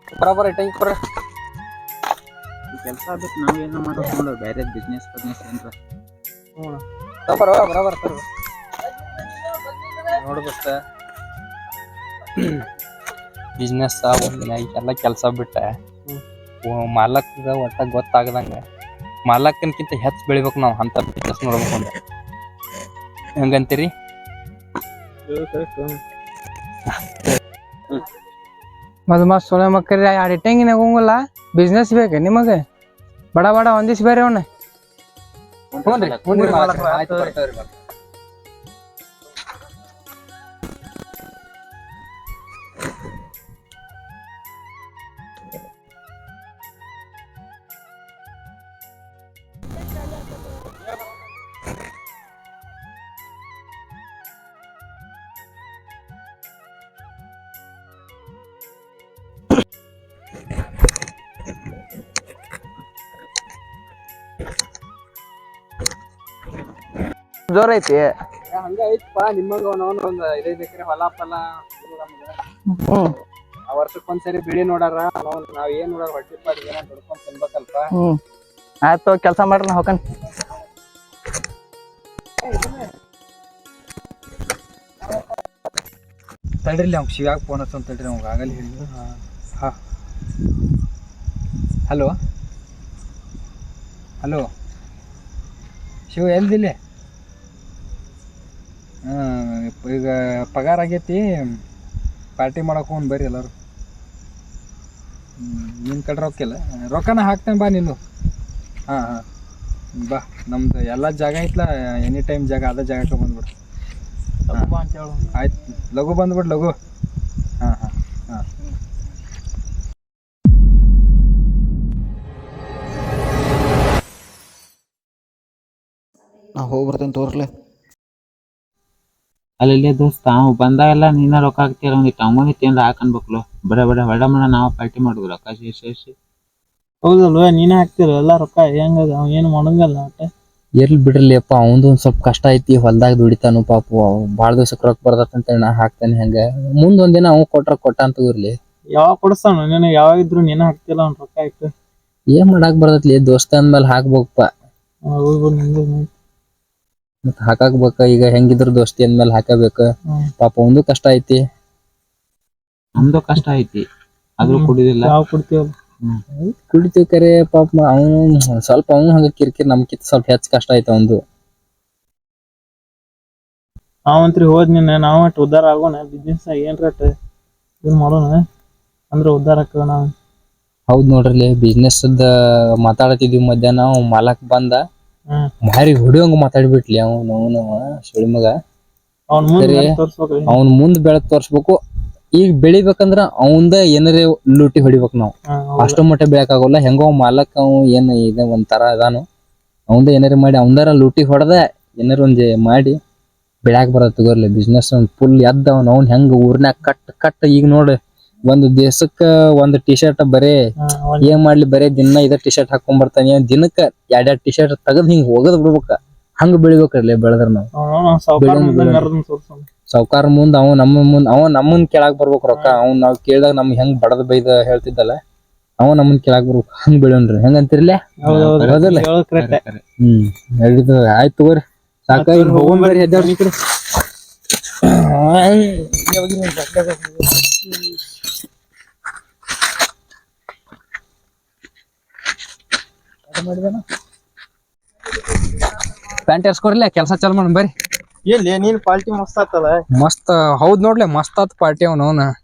ಬರಾಬರ್ time ಬರ ಕೆಲಸ ಬಿಟ್ಟು ನಾವ್ ಏನೋ ಮಾಡೋದು ನೋಡು ಬೇರೆ ಬಿಸ್ನೆಸ್ ಏನ್ರ ಬರಾಬರ್ ನೋಡ್ಬೇಕ ಬಿಸ್ನೆಸ್ ಎಲ್ಲ ಕೆಲಸ ಬಿಟ್ಟ ಮಾಲಕ್ಗ ಒಟ್ಟ ಗೊತ್ತಾಗದಂಗ ಮಾಲಕ್ಕನ್ಕಿಂತ ಹೆಚ್ಚು ಬೆಳಿಬೇಕು ನಾವು ಅಂತ ಬಿಸ್ನೆಸ್ ನೋಡ್ಬೇಕು ಅಂದ್ರೆ ಹೆಂಗಂತೀರಿ? ಮತ್ ಸೊಳ್ಳೆ ಮಕ್ಕಳ್ರಿ ಅಡಿಟಂಗಿನಾಗ ಹೋಗಲ್ಲ ಬಿಸ್ನೆಸ್ ಬೇಕು ನಿಮಗೆ ಬಡ ಬಡ ಒಂದಿಸ್ ಬೇರೆ ಅವನ್ನ ಜೋರ ಐತಿ ಹಂಗ ಐತಪ್ಪ ನಿಮಗ ಒಂದ್ 5 ಎಕರೆ ಹೊಲ ಫಲ ಆ ವರ್ಷಕ್ಕೊಂದ್ಸರಿ ಬೆಳಿ ನೋಡಾರ ನಾವ್ ಏನ್ ನೋಡಾರ ಹೊಟ್ಟಿ ಪಾಡಿ ಏನ ದುಡ್ಕೊಂಡ್ ತಿನ್ಬೇಕಲ್ಪ. ಆಯ್ತು ಕೆಲಸ ಮಾಡ್ರಿ ನಾ ಹೋಗನ್ ತಡ್ರಿಲ್ಲ ಅವ್ನು ಶಿವ್ಯಾಗ ಫೋನ್ ಹಚ್ಚಂತ ತಡ್ರಿ ಅವ್ಗೆ ಆಗಲ್ಲ ಹೇಳಿ. ಹಲೋ ಹಲೋ ಶಿವ ಎಲ್ದಿಲ್ಲ? ಈಗ ಪಗಾರ ಆಗೈತಿ ಪಾರ್ಟಿ ಮಾಡಕ್ಕೆ ಹೋಗಿ ಬರ್ರಿ ಎಲ್ಲರೂ. ನಿನ್ನ ಕಡೆ ರೊಕ್ಕನ ಹಾಕ್ತೇನೆ ಬಾ ನೀನು. ಹಾಂ ಬಾ ನಮ್ದು ಎಲ್ಲ ಜಾಗ ಐತ್ಲ ಎನಿ ಟೈಮ್ ಜಾಗ ಅದ ಜಾಗಕ್ಕೆ ಬಂದ್ಬಿಡು. ಆಯ್ತು ಲಘು ಬಂದ್ಬಿಡು ಲಘು. ಹಾಂ ನಾ ಹೋಗಿ ಬರ್ತೇನೆ ತೋರ್ಲೆ. ಅಲ್ಲಿ ದೋಸ್ತ ಅವ್ ಬಂದಾಗೆಲ್ಲ ನೀನ ರೊಕ್ಕ ಹಾಕ್ತಿರ ಒಂದಿಟ್ಟು ಅಮ್ಮನಿತ್ತು ಏನ್ರ ಹಾಕನ್ಬೇಕಲ್ಲ ಬಡ ಹೊಡ ಮಾಡ ನಾವು ಪಾರ್ಟಿ ಮಾಡುದು ರೊಕ್ಕ ಸೇರಿಸಿ. ಹೌದಲ್ವ ನೀನೇ ಹಾಕ್ತಿರ ಎಲ್ಲ ರೊಕ್ಕ ಹೆಂಗದ ಅವ್ ಏನು ಮಾಡಂಗಲ್ಲ ಒಟ್ಟ. ಇರ್ಲಿ ಬಿಡ್ರಿ ಅಪ್ಪ ಅವಂದು ಒಂದ್ ಸ್ವಲ್ಪ ಕಷ್ಟ ಐತಿ ಹೊಲ್ದಾಗ ದುಡಿತಾನು ಪಾಪು ಭಾಳ ದಿವ್ಸಕ್ಕೆ ರೊಕ್ಕ ಬರ್ತಂತ ನಾ ಹಾಕ್ತೇನೆ. ಹೆಂಗ ಮುಂದೊಂದಿನ ಅವ್ ಕೊಟ್ಟ ಅಂತ ಇರ್ಲಿ. ಯಾವಾಗ ಕೊಡಿಸ್ತಾನ ನಿನಗೆ ಯಾವಾಗಿದ್ರು ನೀನೇ ಹಾಕ್ತಿಲ್ಲ ಅವ್ನ ರೊಕ್ಕ ಆಯ್ತು ಏನ್ ಮಾಡಾಕ್ ಬರ್ತೈತ್ಲಿ ದೋಸ್ತ ಅಂದ್ಮೇಲೆ ಹಾಕ್ಬೇಕಪ್ಪ. ಮತ್ ಹಾಕಾಕ್ಬೇಕ ಈಗ ಹೆಂಗಿದ್ರು ದೋಸ್ತಿ ಅಂದ್ಮೇಲೆ ಹಾಕಬೇಕ. ಪಾಪ ಒಂದು ಕಷ್ಟ ಐತಿ. ನಮ್ದು ಕಷ್ಟ ಐತಿ ಆದ್ರೂ ಕುಡಿದಿಲ್ಲ. ಯಾವ ಕೊಡ್ತೀವ ಕುಡಿತೀವಿ ಕರೆ ಪಾಪ ಅವನು ಸ್ವಲ್ಪ ಅವನು ಹಂಗ ಕಿರಿಕಿರಿ ನಮ್ಕಿಂತ ಸ್ವಲ್ಪ ಹೆಚ್ಚು ಕಷ್ಟ ಐತಿ ಅವಂದು. ನಾವಂತ್ರಿ ಹೋದ್ ನಿನ್ನ ನಾವ್ ಅಟ್ ಉದ್ದಾರ ಆಗೋಣ ಬಿಸ್ನೆಸ್ ಏನ್ರಟ್ ಏನ್ ಮಾಡೋಣ ಅಂದ್ರೆ ಉದ್ದಾರ ಆಕ್ಕ ನಾವ್. ಹೌದ್ ನೋಡ್ರಿ ಬಿಸ್ನೆಸ್ ಮಾತಾಡತಿದ್ವಿ ಮಧ್ಯಾಹ್ನ ಮಾಲಕ್ ಬಂದ ಭಾರಿ ಹೊಡಿಯೋಂಗ ಮಾತಾಡ್ಬಿಟ್ಲಿ ಅವನು ಸುಳಿ ಮಗ. ಅವ್ನ ಮುಂದ್ ಬೆಳಕ್ ತೋರ್ಸ್ಬೇಕು. ಈಗ ಬೆಳಿಬೇಕಂದ್ರ ಅವಂದ ಏನಾರ ಲೂಟಿ ಹೊಡಿಬೇಕು ನಾವು. ಅಷ್ಟು ಮಟ್ಟ ಬೆಳಕಾಗಲ್ಲ ಹೆಂಗೋ ಮಾಲಕ್ ಅವ್ ಏನ್ ಇದ ಒಂಥರ ಅದಾನು ಅವಂದ ಏನಾರ ಮಾಡಿ ಅವಂದಾರ ಲೂಟಿ ಹೊಡೆದ ಏನಾರ ಒಂದ್ ಮಾಡಿ ಬೆಳ್ಯಾಕ್ ಬರತ್ ತಗೋರ್ಲಿ ಬಿಸ್ನೆಸ್ ಫುಲ್ ಎದ್ದ ಅವ್ನ್ ಹೆಂಗ ಊರ್ನ್ಯಾಗ ಕಟ್ ಈಗ ನೋಡ್ರಿ ಒಂದ್ ದಿವ್ಸಕ್ಕ ಒಂದ್ ಟಿ ಶರ್ಟ್ ಬರೇ ಏನ್ ಮಾಡ್ಲಿ ಬರೇ ದಿನ ಇದ ಟಿ ಶರ್ಟ್ ಹಾಕೊಂಡ್ ಬರ್ತಾನೆ. ದಿನಕ್ಕ 2 ಟಿ ಶರ್ಟ್ ತಗದ್ ಹಿಂಗ್ ಹೋಗದ್ ಬಿಡ್ಬೇಕ. ಹಂಗ ಬೆಳಿಬೇಕ್ರಲ್ಲ ಬೆಳೆದ್ರ ನಾವು. ಸಾವ್ಕಾರ ಮುಂದ್ ಅವ ನಮ್ಮನ್ ಕೇಳಾಕ್ ಬರ್ಬೇಕ್ ರೊಕ್ಕ. ಅವ್ನ್ ನಾವ್ ಕೇಳಿದಾಗ ನಮ್ಗ್ ಹೆಂಗ್ ಬಡದ್ ಬೈದ ಹೇಳ್ತಿದ್ದಲ್ಲ ಅವ ನಮ್ಮನ್ ಕೇಳಾಕ್ ಬರ್ಬೇಕು. ಹಂಗ್ ಬೆಳಿಯೋಣ್ರಿ ಹೆಂಗಂತಿರ್ಲೆ? ನಡೀತದ. ಆಯ್ತು ತಗೋರಿ ಸಾಕ ಹೋಗೋಣ್ಬರ್ರಿ ಹೆದ್ದಾಡ್ರಿ ಕಡೆ. ಪ್ಯಾಂಟ್ ಎರ್ಸ್ಕೊರ್ಲಿ ಕೆಲಸ ಚಾಲು ಮಾಡೋಣ ಬರ್ರಿ. ಎಲ್ಲಿ ನೀನ್ ಪಾರ್ಟಿ ಮಸ್ತ್ ಆತಲ್ಲ. ಮಸ್ತ್ ಹೌದ್ ನೋಡ್ಲಿ ಮಸ್ತ್ ಆತ್ ಪಾರ್ಟಿ ಅವನು.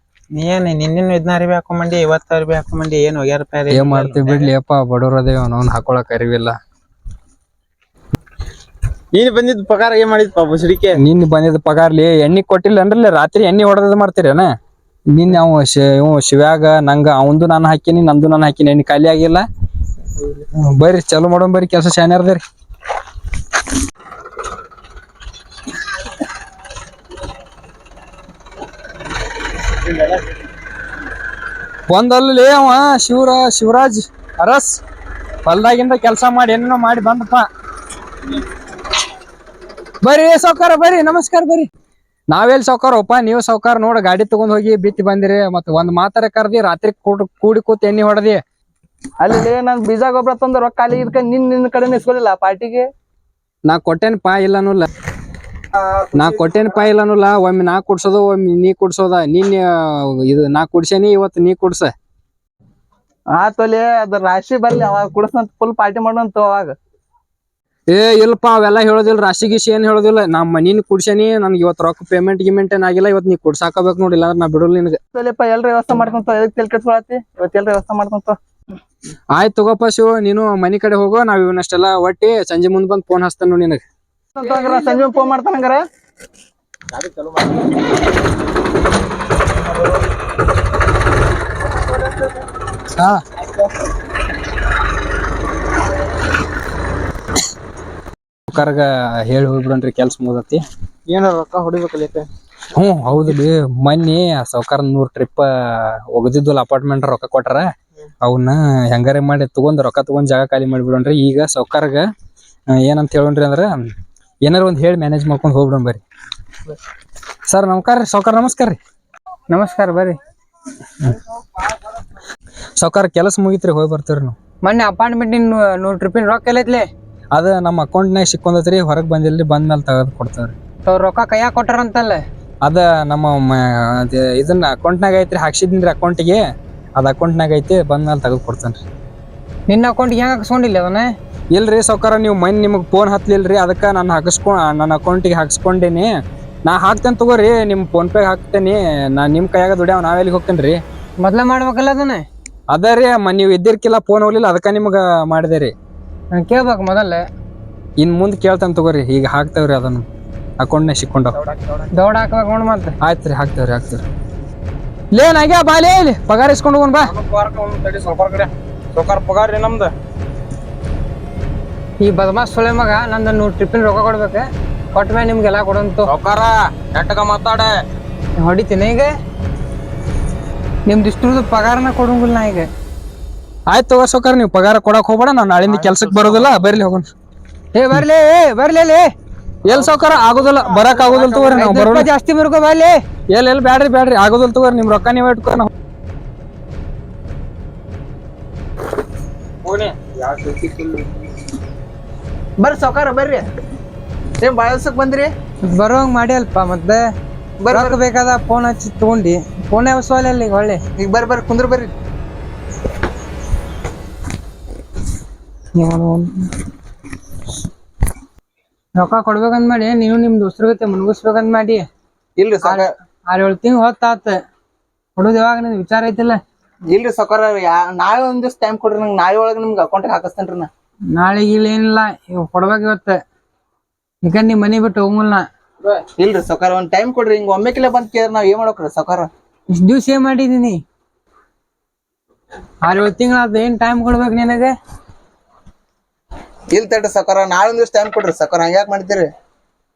ನೀನ್ ನಿನ್ನ ಇದನ್ನ ಅರಿವಿ ಹಾಕೊಂಬಂಡಿ 50 ಅರಿವಿ ಹಾಕೊಂಬಂಡಿ ಏನ್ ಹೋಗ್ಯಾರ ಪ್ಯಾರಿ ಏನ್ ಮಾಡ್ತೀವಿ ಬಿಡ್ಲಿ ಅಪ್ಪ ಬಡವ್ರ ಅದೇವ ಅವ್ನು ಹಾಕೊಳಕ್ ಅರಿವಿಲ್ಲ. ನೀನ್ ಬಂದಿದ್ ಪಗಾರ ಏನ್ ಮಾಡಿದ್ಪ ಬುಸಡಿಕೆ? ನಿನ್ ಬಂದಿದ್ ಪಗಾರ್ಲಿ ಎಣ್ಣಿ ಕೊಟ್ಟಿಲ್ಲ ಅಂದ್ರಲ್ಲ ರಾತ್ರಿ ಎಣ್ಣಿ ಹೊಡೆದ್ ಮಾಡ್ತೀರೇನ? ನಿನ್ನೆ ಅವ ಶಿವ್ಯಾಗ ನಂಗ ಅವಂದು ನಾನು ಹಾಕಿನಿ ನಂದು ನಾನು ಹಾಕಿನಿ ಎಣ್ಣಿ ಖಾಲಿ ಆಗಿಲ್ಲ. ಬರ್ರಿ ಚಾಲು ಮಾಡೋಣ ಬರ್ರಿ ಕೆಲಸ ಶಾನ್ಯಾರ್ದರಿ. ಬಂದಲ್ಲಿ ಅವ ಶಿವರಾಜ್ ಅರಸ್ ಹೊಲ್ದಾಗಿಂದ ಕೆಲಸ ಮಾಡಿ ಏನೇನೋ ಮಾಡಿ ಬಂದಪ್ಪ. ಬರ್ರಿ ಸಾವ್ಕಾರ ಬರ್ರಿ ನಮಸ್ಕಾರ ಬರ್ರಿ. ನಾವೆಲ್ಲಿ ಸಾವ್ಕಾರಪ್ಪ, ನೀವು ಸಾವ್ಕಾರ. ನೋಡ ಗಾಡಿ ತಗೊಂಡ್ ಹೋಗಿ ಬಿತ್ತಿ ಬಂದಿರಿ, ಮತ್ ಒಂದ್ ಮಾತಾರ ಕರ್ದಿ ರಾತ್ರಿ ಕೂಡಿ ಕೂತ್ ಎಣ್ಣಿ ಹೊಡೆದಿ. ಅಲ್ಲಿ ನಾನ್ ಬೀಜ ಗೊಬ್ಬರ ತಂದು ರೊಕ್ಕ ಅಲ್ಲಿ ಇದಕ್ಕ ನಿನ್ನ ಕಡೆ ಇಸ್ಕೊಳಿಲ್ಲ ಪಾರ್ಟಿಗೆ. ನಾ ಕೊಟ್ಟೇನಪ್ಪ ಇಲ್ಲ ಅನ್ನೋಲ್ಲ, ಒಮ್ಮೆ ನಾ ಕುಡ್ಸೋದು ಒಮ್ಮೆ ನೀ ಕುಡ್ಸೋದ. ನಿನ್ನ ಇದು ನಾ ಕುಡ್ಸೇನಿ, ಇವತ್ತು ನೀ ಕುಡ್ಸ. ಆತೋಲೆ ಅದ್ರ ರಾಶಿ ಬರ್ಲಿ, ಅವಾಗ ಕುಡ್ಸಂತ ಫುಲ್ ಪಾರ್ಟಿ ಮಾಡೋಂತ ಅವಾಗ. ಏ ಇಲ್ಪ ಅವೆಲ್ಲ ಹೇಳೋದಿಲ್ಲ, ರಾಶಿ ಗೀಶಿ ಏನ್ ಹೇಳೋದಿಲ್ಲ. ನಮ್ಮ ನೀನ್ ಕುಡ್ಸೇನಿ, ನನ್ಗೆ ಇವತ್ತು ರೊಕ್ಕ ಪೇಮೆಂಟ್ ಗಿಮೆಂಟ್ ಏನಾಗಿಲ್ಲ. ಇವತ್ತು ನೀ ಕುಡ್ಸಾಕಬೇಕು ನೋಡಿಲ್ಲ ಅಂದ್ರೆ ನಾ ಬಿಡೋಲ್ಲ ನಿನಗೆ. ಆತೋಲೆಪ್ಪ ಎಲ್ರ ವ್ಯವಸ್ಥೆ ಮಾಡ್ಕೊಂತ, ಎದಕ್ ತಲೆ ಕೆಡ್ಸ್ಕೊಳತಿ, ಇವತ್ತು ಎಲ್ರ ವ್ಯವಸ್ಥೆ ಮಾಡ್ಕೊಂತ. ಆಯ್ತು ತಗೋಪ್ಪ ಶಿವ, ನೀನು ಮನಿ ಕಡೆ ಹೋಗೋ. ನಾವ್ ಇವನಷ್ಟೆಲ್ಲ ಒಟ್ಟಿ ಸಂಜೆ ಮುಂದ್ ಬಂದ್ ಫೋನ್ ಹಚ್ತಾನ ನೋಡಿ ನಿನಗೆ. ಸಂಜೆ ಫೋನ್ ಮಾಡ್ತಾನಂಗಾರ. ಹಾ ಕರ್ಗ ಹೇಳಿ ಹೋಗ್ಬಿಡನ್ರಿ, ಕೆಲ್ಸ ಮುಗದತಿ. ಏನ ರೊಕ್ಕ ಹೊಡಿಬೇಕಲ್ಲ. ಹೌದ್ರಿ, ಮೊನ್ನೆ ಸಾವ್ಕಾರ 100 ಟ್ರಿಪ್ ಒಗದಿದ್ವಲ್ಲ, ಅಪಾರ್ಟ್ಮೆಂಟ್ ರೊಕ್ಕ ಕೊಟ್ರ. ಅವನ್ನ ಹೆಂಗಾರೆ ಮಾಡಿ ತಗೊಂಡ್ ರೊಕ್ಕ ತಗೊಂಡ್ ಜಾಗ ಖಾಲಿ ಮಾಡಿಬಿಡೋಣ್ರಿ. ಈಗ ಸಾವ್ಕಾರ್ಗ ಏನಂತ ಹೇಳೋಣ್ರಿ ಅಂದ್ರ, ಏನಾರ ಒಂದ್ ಹೇಳಿ ಮ್ಯಾನೇಜ್ ಮಾಡ್ಕೊಂಡ್ ಹೋಗ್ಬಿಡೋಣ ಬರ್ರಿ. ಸರ್ ನಮಸ್ಕಾರ. ಸಾವ್ಕಾರ ನಮಸ್ಕಾರ ರೀ. ನಮಸ್ಕಾರ ಬರ್ರಿ. ಸಾವ್ಕಾರ ಕೆಲಸ ಮುಗಿತ್ರಿ, ಹೋಗಿ ಬರ್ತೀವ್ರಿ ನಾವು. ಮೊನ್ನೆ ಅಪಾರ್ಟ್ಮೆಂಟ್ 100 ಟ್ರಿಪ್ಪಿನ ರೊಕ್ಕ ಎಲ್ಲೈತ್ಲೆ? ಅದ ನಮ್ಮ ಅಕೌಂಟ್ನಾಗ ಸಿಕ್ಕೊಂದತ್ರಿ, ಹೊರಗ್ ಬಂದಿಲ್ರಿ, ಬಂದ್ಮೇಲೆ ತೆಗೆದು ಕೊಡ್ತಾವ್ರಿ. ರೊಕ್ಕ ಕೈಯಾಗ ಕೊಟ್ಟಾರಂತಲ್ಲ? ಅದ ನಮ್ಮ ಇದನ್ನ ಅಕೌಂಟ್ನಾಗ ಐತ್ರಿ, ಹಾಕ್ಸಿದ್ರಿ ಅಕೌಂಟಿಗೆ. ಅದ್ ಅಕೌಂಟ್ನಾಗ ಐತಿ, ಬಂದ್ಮೇಲೆ ತೆಗೆದು ಕೊಡ್ತಾನ್ರಿ. ನಿನ್ನ ಅಕೌಂಟಿಗೆ ಹೆಂಗ್ ಹಾಕ್ಸ್ಕೊಂಡಿಲ್ಲ ಅದನ್ನ? ಇಲ್ರಿ ಸಾವ್ಕಾರ, ನೀವು ಮನೆ ನಿಮಗ್ ಫೋನ್ ಹತ್ಲಿಲ್ರಿ, ಅದಕ್ಕ ನಾನು ನನ್ನ ಅಕೌಂಟಿಗೆ ಹಾಕ್ಸ್ಕೊಂಡೇನಿ. ನಾ ಹಾಕ್ತೇನೆ ತಗೋರಿ, ನಿಮ್ ಫೋನ್ ಪೇ ಹಾಕ್ತೇನಿ. ನಾ ನಿಮ್ ಕೈಯಾಗ ದುಡ್ಯಾವ, ನಾವೆಲ್ಲಿಗೆ ಹೋಗ್ತೇನ್ರಿ? ಮೊದ್ಲ ಮಾಡ್ಬೇಕಲ್ಲ ಅದನ್ನ. ಅದ ರೀ, ನೀವು ಇದ್ದಿರ್ಕಿಲ್ಲ, ಫೋನ್ ಹೋಗ್ಲಿಲ್ಲ, ಅದಕ್ಕ ನಿಮ್ಗ ಮಾಡಿದೆ ರೀ. ನಾನು ಕೇಳ್ಬೇಕು ಮೊದಲ. ಇನ್ ಮುಂದ್ ಕೇಳ್ತಾನೆ ತಗೋರಿ. ಈಗ ಹಾಕ್ತೇವ್ರಿ, ಅದನ್ನ ಅಕೌಂಟ್ನಾಗ ಸಿಕ್ಕೊಂಡಾವ. ದೌಡ್ ಹಾಕ್ಬೇಕು ನೋಡ್ ಮತ್ತೆ. ಆಯ್ತ್ರಿ, ಹಾಕ್ತೇವ್ರಿ. ಲೇನ್ ಆಗ್ಯಾ ಬಾಲೇ, ಇಲ್ಲಿ ಪಗಾರ ಇಸ್ಕೊಂಡು ಹೋಗೋಣ ಬಾ. ಪಗಾರ ರೀ ನಮ್ದು. ಈ ಬದಮಾಸ್ ಸೊಳೆ ಮಗ ನಂದು 100 ಟ್ರಿಪ್ಪಿನ ರೊಕ್ಕ ಕೊಡ್ಬೇಕು. ಕೊಟ್ಟ ಮೇಲೆ ನಿಮ್ಗೆಲ್ಲ ಕೊಡಂತು. ನೆಟ್ಟಗ ಮಾತಾಡ. ಹೊಡಿತೀನಿ ಈಗ. ನಿಮ್ದು ಇಷ್ಟ್ರದ್ದು ಪಗಾರನ ಕೊಡಂಗಿಲ್ಲ ನಾ ಈಗ. ಆಯ್ತು ತಗೋ ಸಾವ್ಕಾರ, ನೀವು ಪಗಾರ ಕೊಡಕ್ ಹೋಗ್ಬೇಡ. ನಾವ್ ನಾಳಿಂದ ಕೆಲ್ಸಕ್ಕೆ ಬರೋದಿಲ್ಲ, ಬರ್ಲಿ ಹೋಗೋಣ. ಬರ್ಲಿ ಎಲ್ ಸಾವ್ಕಾರ ಆಗೋದಿಲ್ಲ, ಬರಕ್ ಆಗೋದಿಲ್ಲ ತಗೋರಿ. ನಾವು ಬರೋಣ, ಜಾಸ್ತಿ ಬರ್ಕೋ ಬರ್ಲಿ. ಎಲ್ ಬ್ಯಾಡ್ರಿ ಆಗೋದಿಲ್ಲ ತಗೋರಿ. ನಿಮ್ ರೊಕ್ಕ ನೀವ್ ಇಟ್ಕೊ. ನಾವು ಬರ್ರಿ ಸಾವ್ಕಾರ ಬರ್ರಿ. ಏನ್ ಬಾಳಸಕ್ ಬಂದ್ರಿ? ಬರೋಂಗ್ ಮಾಡಿ ಅಲ್ಪ, ಮತ್ತೆ ಬರಕ್ ಬೇಕಾದ ಫೋನ್ ಹಚ್ಚಿ ತಗೊಂಡಿ. ಫೋನ್ ಹೊಸಲ್ಲಿ ಈಗ ಒಳ್ಳೆ. ಈಗ ಬರ್ರಿ ಕುಂದ್ರ ಬರ್ರಿ. ರೊಕ್ಕ ಕೊಡ್ಬೇಕಂತ ಮಾಡಿ ನೀವು ನಿಮ್ ದೋಸ್ತರ ಜೊತೆ ಮುನ್ಗಿಸ್ಬೇಕಂತ ಮಾಡಿ. ಇಲ್ರಿ ಸಾವ್ಕಾರ, 6-7 ತಿಂಗ್ ಹೊತ್ತಾತ. ಕೊಡೋದು ಯಾವಾಗ ನಿನ್ ವಿಚಾರ ಐತಿಲ್ಲ? ಇಲ್ರಿ ಸಾವ್ಕಾರ, ನಾಳೆ ಒಂದ್ ದಿವ್ಸ ಟೈಮ್ ಕೊಡ್ರಿ, ನಂಗೆ ನಾಳೆ ಒಳಗೆ ನಿಮ್ಗೆ ಅಕೌಂಟಿಗೆ ಹಾಕಿಸ್ತೇನ್ರಿ ನಾ. ನಾಳೆ ಇಲ್ಲ ಏನಿಲ್ಲ, ಇವ್ ಕೊಡ್ಬೇಕು ಇವತ್ತ. ಈಗ ನಿಮ್ ಮನಿ ಬಿಟ್ಟು ಹೋಗಂಗಿಲ್ಲ. ಇಲ್ರಿ ಸಾವ್ಕಾರ, ಒಂದ್ ಟೈಮ್ ಕೊಡ್ರಿ. ಹಿಂಗ ಒಮ್ಮೆಕಿಲ್ಲ ಬಂದ್ ಕೇಳಿ ನಾವ್ ಏನ್ ಮಾಡ್ಬೇಕ್ರಿ ಸಾವ್ಕಾರ? ಇಷ್ಟ ದಿವ್ಸ ಏನ್ ಮಾಡಿದೀನಿ? 6-7 ತಿಂಗಳಾದ, ಏನ್ ಟೈಮ್ ಕೊಡ್ಬೇಕು ನಿನಗೆ? ಇಲ್ ತಡ್ರಿ ಸಾವ್ಕಾರ, ನಾಳೆ ಒಂದ್ ದಿವ್ಸ ಟೈಮ್ ಕೊಡ್ರಿ ಸಾವ್ಕಾರ. ಹಂಗ್ಯಾಕ್ ಮಾಡ್ತೀರಿ?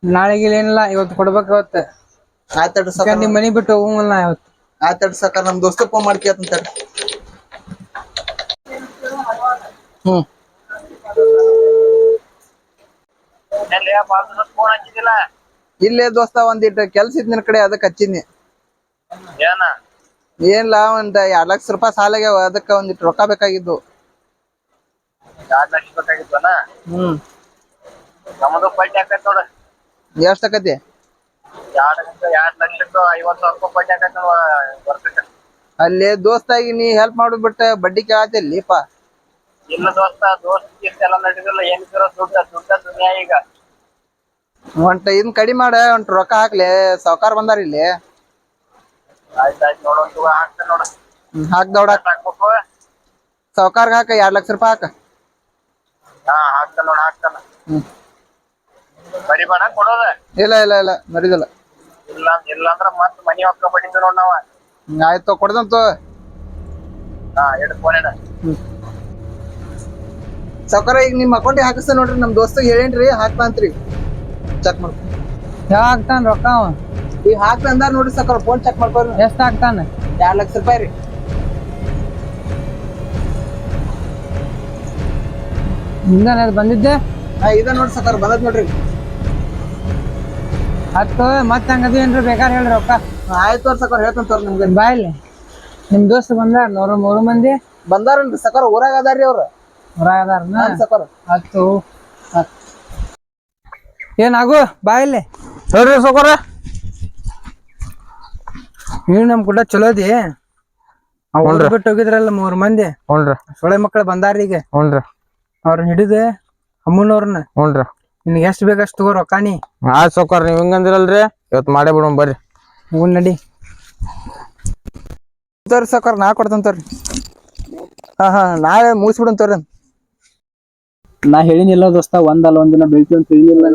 ನಾಳೆಗಿಲ್ಲ ಏನಿಲ್ಲ, ಇವತ್ತು ಕೊಡ್ಬೇಕು. ಇವತ್ತು ಆಯ್ತ್ ತಡ್ರಿ ಸಾವ್ಕಾರ, ನಿಮ್ ಮನಿ ಬಿಟ್ಟು ಹೋಗಂಗಿಲ್ಲ ಇವತ್ತು. ಆಯ್ತ್ ತಡ್ರಿ ಸಾವ್ಕಾರ, ನಮ್ ದೋಸ್ತ ಫೋನ್ ಮಾಡ್ಕೇತಂತ ತಡ್ರಿ. ಇಲ್ಲೇ ದೋಸ್ತ ಒಂದಿಟ್ಟು ಕೆಲ್ಸ ಇದ್ ನಿನ್ ಕಡೆ, ಅದಕ್ಕೆ ಹಚ್ಚಿದ್ನಿ. ಏನಿಲ್ಲ, ಒಂದ್ 2 ಲಕ್ಷ ರೂಪಾಯಿ ಸಾಲಾಗ್ಯಾವ, ಅದಕ್ಕ ಒಂದಿಟ್ಟು ರೊಕ್ಕ ಬೇಕಾಗಿದ್ದು. 2 ಲಕ್ಷ ಬೇಕಾಗಿತ್ತನ? ನಮ್ಮದು ಪಟ್ಟಿ ಆಕೈತಿ ನೋಡ. ಎಷ್ಟ್ ಆಕತಿ? 2 ಲಕ್ಷಕ್ಕೆ 50,000 ರೂಪಾಯಿ ಪಟ್ಟಿ ಆಕೈತಿ ವರ್ಷಕ್ಕೆ. ಅಲ್ಲಿ ದೋಸ್ತಾಗಿ ನೀ ಹೆಲ್ಪ್ ಮಾಡೋದ್ ಬಿಟ್ಟ ಬಡ್ಡಿ ಕೇಳತ್ತಿಲ್ಲಿಪ್ಪ. ಇಲ್ಲ ದೋಸ್ತ ಎಲ್ಲ ನಡೆದಿಲ್ಲ, ಏನಿದ್ರು ದುಡ್ಡ ದುನಿಯಾ ಈಗ. ಒಂಟ ಇದನ್ ಕಡಿಮೆ ಮಾಡ, ಒಂಟ್ ರೊಕ್ಕ ಹಾಕ್ಲಿ, ಸಾವ್ಕಾರ ಬಂದಾರ ಇಲ್ಲಿ. ಆಯ್ತಾಯ್ತು ನೋಡೋಣ, ಹಾಕ್ತೇನೆ ನೋಡ. ಹಾಕ್ ದೌಡ ಹಾಕ್ಬೇಕು. ಸಾವ್ಕಾರ್ಗ ಹಾಕ 2 ಲಕ್ಷ ರೂಪಾಯಿ ಹಾಕ. ಹಾಕ್ತಾನ ನೋಡ, ಹಾಕ್ತಾನ. ಬರಿಬೇಡ ಕೊಡೋದ. ಇಲ್ಲ ಮರಿದಿಲ್ಲ. ಇಲ್ಲ ಅಂದ್ರ ಮತ್ ಮನಿ ಹೊಕ್ಕ ಬಡಿದ್ವಿ ನೋಡ್ ನಾವ. ಆಯ್ತು ಕೊಡ್ದಂತು. ಎಡ್ ಫೋನ್ ಇಡ. ಸಾವ್ಕಾರ, ಈಗ ನಿಮ್ ಅಕೌಂಟಿಗೆ ಹಾಕಿಸ್ತೇನೆ ನೋಡ್ರಿ. ನಮ್ ದೋಸ್ತಿಗೆ ಹೇಳೇನ್ರಿ, ಹಾಕ್ತಾಂತ್ರಿ. ಚೆಕ್ ಮಾಡ್ಕೊ. ಯಾವಾಗ ಹಾಕ್ತಾನ ರೊಕ್ಕ? ಈಗ ಹಾಕ್ತ ಅಂದಾರ ನೋಡ್ರಿ ಸಾವ್ಕಾರ, ಫೋನ್ ಚೆಕ್ ಮಾಡ್ಕೊರಿ. ಎಷ್ಟ್ ಹಾಕ್ತಾನ? 2 ಲಕ್ಷ ರೂಪಾಯಿ ರೀ. ಹಿಂಗ ಬಂದಿದ್ದೆ. ಇದ ನೋಡ್ರಿ ಸಾವ್ಕಾರ, ಬಂದದ್ ನೋಡ್ರಿ. ಹತ್ತು ಮತ್ತೆ ಹಂಗದು ಏನ್ರಿ ಬೇಕಾದ್ರೆ ಹೇಳ್ರಿ ರೊಕ್ಕ. ಆಯ್ತು ತೋರ್ ಸಕರ್ ಹೇಳ್ತಾನ ತೋರ್ ನಿಮ್ಗೆ. ಬಾಯಲ್ಲಿ ನಿಮ್ ದೋಸ್ತ್ ಬಂದಾರ 3 ಮಂದಿ ಬಂದಾರಲ್ರಿ ಸಕರ್ ಊರಾಗ ಅದಾರ್ರಿ ಅವ್ರ ಹೊರಗ ಅದಾರನ. ಸಕರ್ ಹತ್ತು ಏನಾಗು ಬಾಯಲ್ಲಿ ಹೇಳ್ರಿ ಸಕರ. ನೀವು ನಮ್ ಕೂಡ ಚಲೋದಿ. ಅವ್ರು ಬಿಟ್ಟು ಹೋಗಿದ್ರಲ್ಲ 3 ಮಂದಿ. ಹುನ್ರಿ ಸೊಳೆ ಮಕ್ಳು ಬಂದಾರ ಈಗ. ಹುನ್ರಿ ಅವ್ರನ್ನ ಹಿಡಿದು ಅಮ್ಮನವ್ರನ್ನ ಹುನ್ರಿ ನಿನ್ಗೆ ಎಷ್ಟು ಬೇಕಷ್ಟು ತಗೋ ರೊಕ್ಕ ನೀ. ಆಯ್ತು ಸೌಕರ್ ನೀವ್ ಹಿಂಗಂದಿರಲ್ರಿ ಇವತ್ತು ಮಾಡೇ ಬಿಡೋಣ ಬರ್ರಿ. ಹ್ಞೂ ನಡಿ. ತೋರಿ ಸೌಕರ್ ನಾ ಕೊಡ್ತೇನೆ ತೋರಿ. ಹಾ ನಾಳೆ ಮುಗಿಸ್ಬಿಡೋಣ ತೋರಿ. ನಾ ಹೇಳಿನಿಲ್ಲ ದೋಸ್ತ ಒಂದಲ್ಲ ಒಂದಿನ ಬೆಳಿತೀವಿ ಅಂತ ಹೇಳಿಲ್ಲ.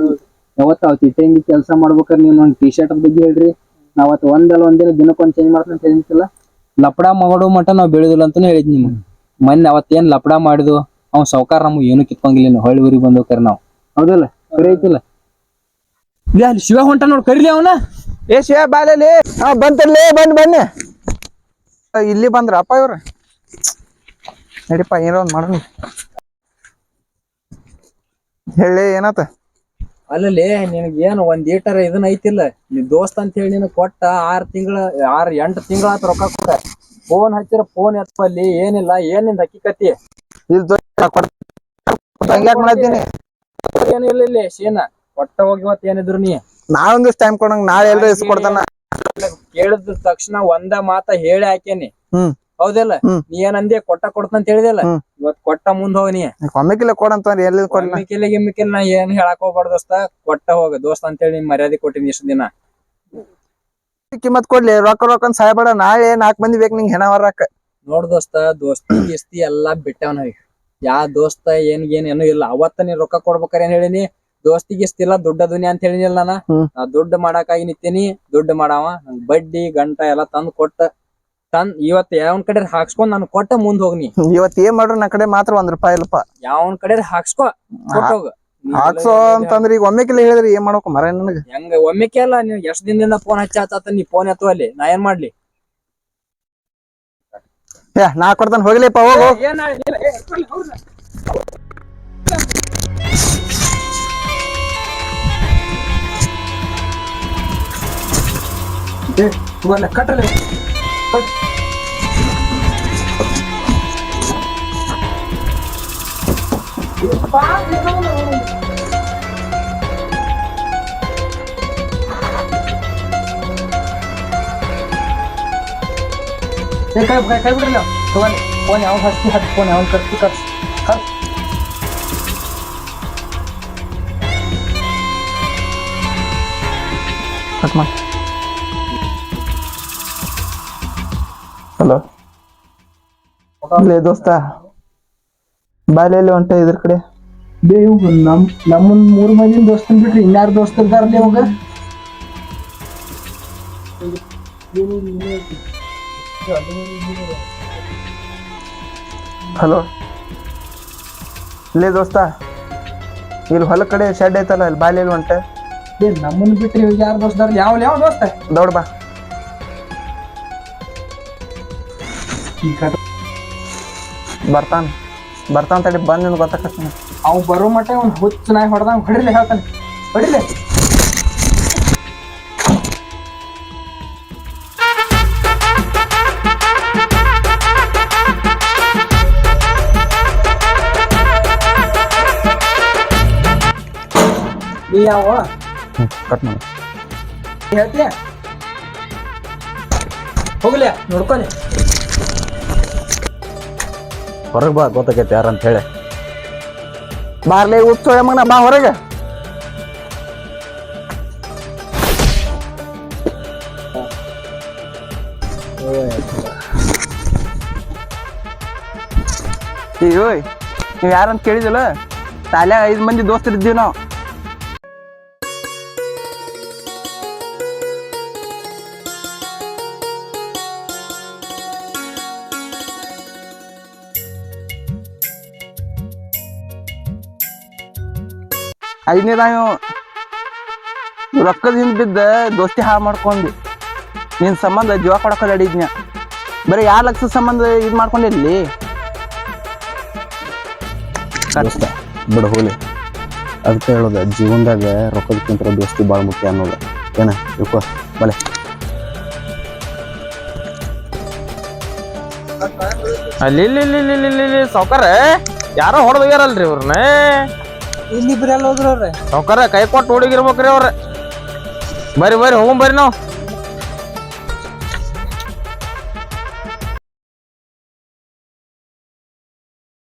ಯಾವತ್ತ ಅವತ್ತು ಇಟ್ಟಂಗಿ ಕೆಲಸ ಮಾಡ್ಬೇಕಾರೆ ನೀವು ಒಂದು ಟಿ ಶರ್ಟ್ ಬಗ್ಗೆ ಹೇಳ್ರಿ. ನಾವತ್ತು ಒಂದಲ್ಲ ಒಂದಿನ ದಿನಕ್ಕೊಂದು ಚೇಂಜ್ ಮಾಡ್ತೀನಿ ಅಂತ ಹೇಳಿಲ್ಲ. ಲಪಡ ಮಾಡೋ ಮಟ್ಟ ನಾವು ಬೆಳೆದಿಲ್ಲ ಅಂತಾನು ಹೇಳಿದ್ ನಿಮ್ಗೆ. ಮೊನ್ನೆ ಅವತ್ತೇನ್ ಲಪಡ ಮಾಡಿದ್ವು ಅವ್ನು ಸಾವ್ಕಾರ ನಮ್ಗೆ ಏನು ಕಿತ್ಕೊಂಗಿಲ್ಲ. ಹೊಳ್ಳಿ ಊರಿಗೆ ಬಂದೋಕರ್ ನಾವು. ಹೌದಲ್ಲ ಸರಿ ಐತಿಲ್ಲ. ಇಲ್ಲಿ ಅಲ್ಲಿ ಶಿವ ಹೊಂಟ ನೋಡಿ ಕರಿಲಿ ಅವನ. ಏ ಶಿವ ಬಾಲಲ್ಲಿ. ಹಾ ಬಂತಲ್ಲಿ ಬನ್ನಿ. ಇಲ್ಲಿ ಬಂದ್ರ ಅಪ್ಪ ಇವ್ರ. ನಡಿಪ್ಪ ಏನೋ ಒಂದ್ ಮಾಡೋಣ. ಹೇಳಿ ಏನಾತ. ಅಲ್ಲಲ್ಲಿ ನಿನಗೆ ಏನು ಒಂದ್ ಈಟರ ಇದನ್ನ ಐತಿಲ್ಲ. ನೀ ದೋಸ್ತ್ ಅಂತ ಹೇಳಿ ನಿನಗೆ ಕೊಟ್ಟ 8 ತಿಂಗಳ ಆತ ರೊಕ್ಕ ಕೊಟ್ಟ. ಫೋನ್ ಹಚ್ಚಿರ ಫೋನ್ ಎತ್ತಲ್ಲಿ ಏನಿಲ್ಲ. ಏನಿಂದ ಹಕ್ಕಿಕತ್ತಿ ಹಂಗ್ಯಾಕ್ ಮಾಡತ್ತೀನಿ. ಏನು ಇಲ್ಲ ಇಲ್ಲಿ ಶೇನ ಕೊಟ್ಟ ಹೋಗಿವತ್ ಏನಿದ್ರು ನೀ ನಾವೊಂದಿಷ್ಟು ಟೈಮ್ ಕೊಡಂಗ ನಾಳೆ ಎಲ್ರು ಇಸ್ ಕೊಡ್ತಾನ. ಕೇಳಿದ ತಕ್ಷಣ ಒಂದ ಮಾತ ಹೇಳಿ ಹಾಕೇನಿ. ಹೌದಿಲ್ಲ. ನೀ ಏನಂದೆ ಕೊಟ್ಟ ಕೊಡ್ತಂತ ಹೇಳಿದಲ್ಲ. ಇವತ್ ಕೊಟ್ಟ ಮುಂದ್ ಹೋಗಿ. ಒಮ್ಮೆಕಿಲ್ಲ ಕೊಡಂತ ಎಲ್ಲಿ ಕೊಡ್ಲಿ. ಗಿಮ್ಮಿಕಿಲ್ಲ ನಾ ಏನ್ ಹೇಳಕ್ ಹೋಗ್ಬಾರ್ದು ದೋಸ್ತ. ಕೊಟ್ಟ ಹೋಗ ದೋಸ್ತ ಅಂತ ಹೇಳಿ ಮರ್ಯಾದೆ ಕೊಟ್ಟಿನಿ ಇಷ್ಟು ದಿನ. ಕಿಮ್ಮತ್ ಕೊಡ್ಲಿ. ರೊಕ್ಕ ಅಂತ ಸಾಯ್ಬೇಡ. ನಾಳೆ 4 ಮಂದಿ ಬೇಕು ನಿಂಗೆ ಹೆಣ ಹೊರಕ. ನೋಡ್ ದೋಸ್ತ ದೋಸ್ತಿ ಗಿಸ್ತಿ ಎಲ್ಲಾ ಬಿಟ್ಟವ್ ನಾವ್. ಯಾ ದೋಸ್ತ ಏನು ಇಲ್ಲ. ಅವತ್ತ ನೀ ರೊಕ್ಕ ಕೊಡ್ಬೇಕಾರ ಏನ್ ಹೇಳಿನಿ. ದೋಸ್ತಿ ಗಿಸ್ತಿಲ್ಲ ದುಡ್ಡ ದುನಿಯಾ ಅಂತ ಹೇಳಿನಿಲ್ಲ. ನಾ ದುಡ್ಡು ಮಾಡಾಕಾಗಿ ನಿಂತೀನಿ. ದುಡ್ಡು ಮಾಡಾವ ನಂಗ್ ಬಡ್ಡಿ ಗಂಟ ಎಲ್ಲಾ ತಂದ್ ಕೊಟ್ಟ ಇವತ್ ಯಾವನ್ ಕಡೆ ಹಾಕ್ಸ್ಕೊಂಡ್ ನಾನು ಕೊಟ್ಟ ಮುಂದ್ ಹೋಗ್ನಿ. ಇವತ್ ಏನ್ ಮಾಡ್ರಿ ನಾ ಕಡೆ ಮಾತ್ರ ₹1 ಇಲ್ಲಪ್ಪ. ಯಾವನ್ ಕಡೆ ಹಾಕ್ಸ್ಕೊ ಕೊಟ್ಟೋಗ. ಹಾಕ್ಸೋ ಅಂತಂದ್ರ ಈಗ ಒಮ್ಮೆಕಿಲ್ಲ ಹೇಳಿದ್ರಿ ಏನ್ ಮಾಡ್ಬೇಕು ಮರ ನನಗ. ಹೆಂಗ ಒಮ್ಮೆಕೆ ಅಲ್ಲ. ನೀವ್ ಎಷ್ಟ್ ದಿನದಿಂದ ಫೋನ್ ಹಚ್ಚಾತ ನೀ ಫೋನ್ ಎತ್ತು ಅಲ್ಲಿ. ನಾ ಏನ್ ಮಾಡ್ಲಿ. ನಾ ಕೊಡ್ತಾನ ಹೋಗ್ಲಿಪ್ಪ ಹೋಗು. ಕಟ್ಟಲೆ ಕೈ ಬಿಡ್ರಲ್ಲ. ಫೋನ್ ಯಾವ ಹಚ್ಚಿ ಫೋನ್ ಯಾವ ಕಟ್ಟಿ ಕಟ್ಸ್ ಕಟ್ ಮಾಡಿ. ಹಲೋ ದೋಸ್ತ ಬಾಲೆಯಲ್ಲಿ ಹೊಂಟ ಇದ್ರ ಕಡೆ. ನಮ್ಮನ್ 3 ಮಂದಿ ದೋಸ್ತನ್ ಬಿಟ್ರಿ ಇನ್ಯಾರು ದೋಸ್ತರ್ ಇದಾರಲ್ಲಿ ಅವಾಗ. ಹಲೋ ಇಲ್ಲೇ ದೋಸ್ತ ಇಲ್ಲಿ ಹೊಲ ಕಡೆ ಶೆಡ್ ಐತಲ್ಲ ಅಲ್ಲಿ ಬಾಲೆಯಲ್ಲಿ ಹೊಂಟ. ನಮ್ಮನ್ ಬಿಟ್ರಿ ಯಾರು ದೋಸ್ತರ್ ಯಾವ ದೋಸ್ತ ದೌಡ್ ಬಾ. ಬರ್ತಾನ ತಡಿ ಬಂದ್ ನಿನ್ ಗೊತ್ತಾಕತ್ತ. ಅವ್ ಬರೋ ಮಟ್ಟ ಒಂದ್ ಹುಚ್ಚ ನಾಯಿ ಹೊಡೆದಂಗ್ ಹೊಡಿಲಿ ಹೇಳ್ತಾನೆ. ಹೊಡಿಲಿ ನೀ ಯಾವ ಕಟ್ ಮಾಡಿ ಹೇಳ್ತೀಯ. ಹೋಗ್ಲಿ ನೋಡ್ಕೊಲಿ. ಹೊರಗ್ ಬಾ ಗೊತ್ತಾಗೈತೆ ಯಾರಂತ ಹೇಳಿ. ಬಾರ್ಲೆ ಉಚ್ಚೋಳೆ ಮಗನ ಬಾ ಹೊರಗೆ. ಈಗ ನೀವ್ ಯಾರಂತ ಕೇಳಿದಿಲ್ಲ. ಶಾಲ್ಯಾಗ 5 ಮಂದಿ ದೋಸ್ತರು ಇದ್ದೀವಿ ನಾವು. ಐದನೇ ನಾವು ರೊಕ್ಕದ ಹಿಂದ್ ಬಿದ್ದ ದೋಸ್ತಿ ಹಾಳು ಮಾಡ್ಕೊಂಡು ನಿನ್ ಸಂಬಂಧ ಜೀವ ಕೊಡಕ ಅಡಿದ್ನ. ಬರೀ 2 ಲಕ್ಷದ ಸಂಬಂಧ ಇದ್ ಮಾಡ್ಕೊಂಡಿರ್ಲಿ. ಬಿಡ ಹೋಗ್ಲಿ. ಅದಕ್ಕೆ ಹೇಳೋದ ಜೀವನದಾಗ ರೊಕ್ಕದಕ್ಕಿಂತ ದೋಸ್ತಿ ಬಾಳ ಮುಖ್ಯ ಅನ್ನೋದು. ಏನ ಇಳ್ಕೊ ಬಲೆ ಅಲ್ಲಿ ಇಲ್ಲಿ ಇಲ್ಲಿ ಇಲ್ಲಿ ಇಲ್ಲಿ ಇಲ್ಲಿ ಸಾವ್ಕಾರ ಯಾರೋ ಹೊಡೆದ್ ಹೋಗ್ಯಾರಲ್ರಿ ಇವ್ರನ್ನ ಇಲ್ಲಿಬ್ರು ಎಲ್ಲ ಹೋದ್ರವ್ರೆ ಸಾವ್ಕಾರ ಕೈ ಕೊಟ್ಟು ಹುಡುಗಿರ್ಬೇಕ್ರಿ ಅವ್ರ ಬರ್ರಿ ಬರ್ರಿ ಹೋಗಂ ಬರ್ರಿ ನಾವು